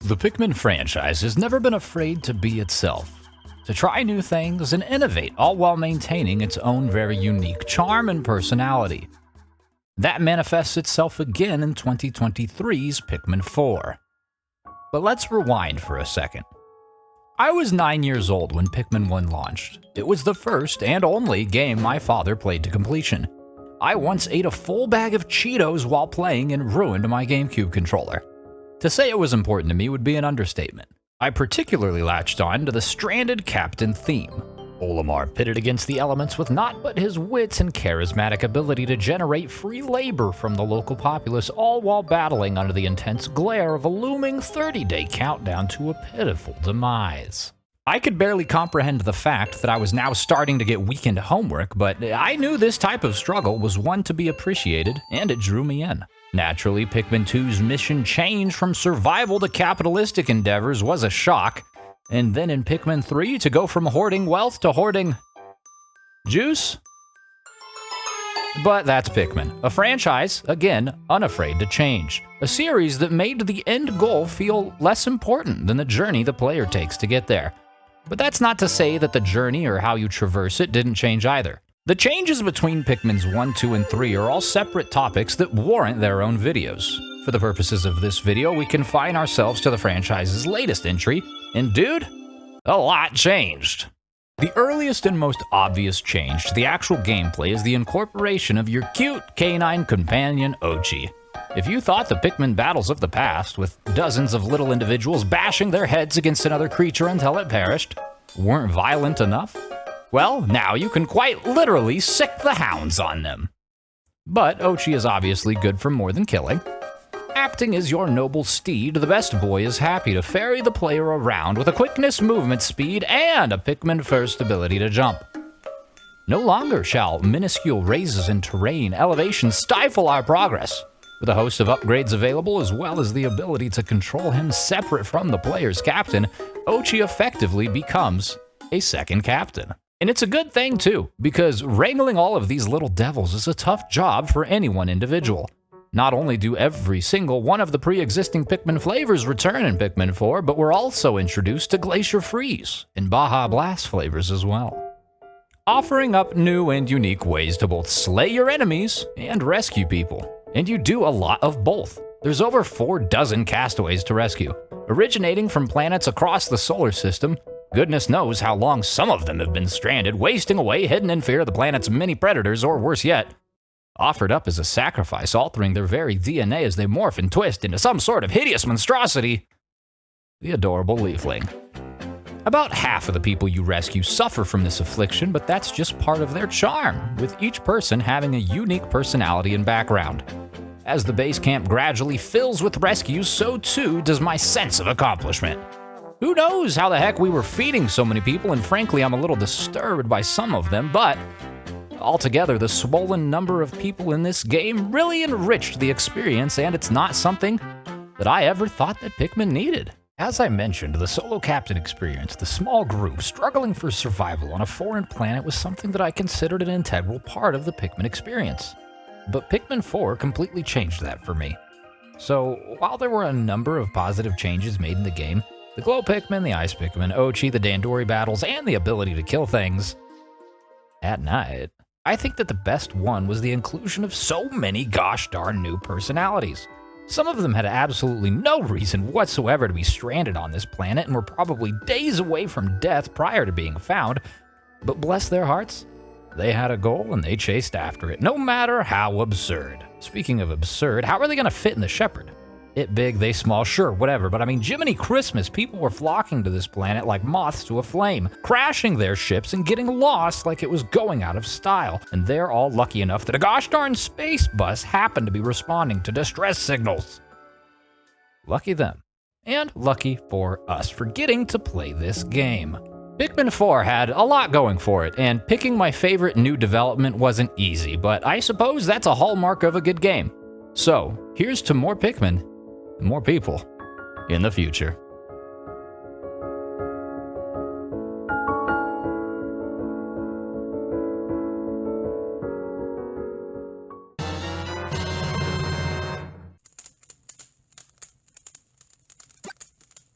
The Pikmin franchise has never been afraid to be itself, to try new things and innovate, all while maintaining its own very unique charm and personality. That manifests itself again in 2023's Pikmin 4. But let's rewind for a second. I was 9 years old when Pikmin 1 launched. It was the first and only game my father played to completion. I once ate a full bag of Cheetos while playing and ruined my GameCube controller. To say it was important to me would be an understatement. I particularly latched on to the stranded captain theme. Olimar pitted against the elements with naught but his wits and charismatic ability to generate free labor from the local populace, all while battling under the intense glare of a looming 30-day countdown to a pitiful demise. I could barely comprehend the fact that I was now starting to get weekend homework, but I knew this type of struggle was one to be appreciated, and it drew me in. Naturally, Pikmin 2's mission change from survival to capitalistic endeavors was a shock, and then in Pikmin 3 to go from hoarding wealth to hoarding juice? But that's Pikmin, a franchise, again, unafraid to change. A series that made the end goal feel less important than the journey the player takes to get there. But that's not to say that the journey or how you traverse it didn't change either. The changes between Pikmins 1, 2, and 3 are all separate topics that warrant their own videos. For the purposes of this video, we confine ourselves to the franchise's latest entry, and dude, a lot changed. The earliest and most obvious change to the actual gameplay is the incorporation of your cute canine companion Oatchi. If you thought the Pikmin battles of the past, with dozens of little individuals bashing their heads against another creature until it perished, weren't violent enough, well, now you can quite literally sick the hounds on them. But Oatchi is obviously good for more than killing. Acting as your noble steed, the best boy is happy to ferry the player around with a quickness, movement speed, and a Pikmin-first ability to jump. No longer shall minuscule raises in terrain elevation stifle our progress. With a host of upgrades available, as well as the ability to control him separate from the player's captain, Oatchi effectively becomes a second captain. And it's a good thing too, because wrangling all of these little devils is a tough job for any one individual. Not only do every single one of the pre-existing Pikmin flavors return in Pikmin 4, but we're also introduced to Glacier Freeze and Baja Blast flavors as well, offering up new and unique ways to both slay your enemies and rescue people. And you do a lot of both. There's over 4 dozen castaways to rescue, originating from planets across the solar system. Goodness knows how long some of them have been stranded, wasting away, hidden in fear of the planet's many predators, or worse yet, offered up as a sacrifice, altering their very DNA as they morph and twist into some sort of hideous monstrosity. The adorable leafling. About half of the people you rescue suffer from this affliction, but that's just part of their charm, with each person having a unique personality and background. As the base camp gradually fills with rescues, so too does my sense of accomplishment. Who knows how the heck we were feeding so many people, and frankly I'm a little disturbed by some of them, but altogether the swollen number of people in this game really enriched the experience, and it's not something that I ever thought that Pikmin needed. As I mentioned, the solo captain experience, the small group struggling for survival on a foreign planet, was something that I considered an integral part of the Pikmin experience. But Pikmin 4 completely changed that for me. So while there were a number of positive changes made in the game, the Glow Pikmin, the Ice Pikmin, Oatchi, the Dandori battles, and the ability to kill things at night, I think that the best one was the inclusion of so many gosh darn new personalities. Some of them had absolutely no reason whatsoever to be stranded on this planet and were probably days away from death prior to being found, but bless their hearts, they had a goal and they chased after it, no matter how absurd. Speaking of absurd, how are they going to fit in the Shepherd? It big, they small, sure, whatever, but I mean, Jiminy Christmas, people were flocking to this planet like moths to a flame, crashing their ships and getting lost like it was going out of style. And they're all lucky enough that a gosh darn space bus happened to be responding to distress signals. Lucky them. And lucky for us for getting to play this game. Pikmin 4 had a lot going for it, and picking my favorite new development wasn't easy, but I suppose that's a hallmark of a good game. So, here's to more Pikmin and more people in the future.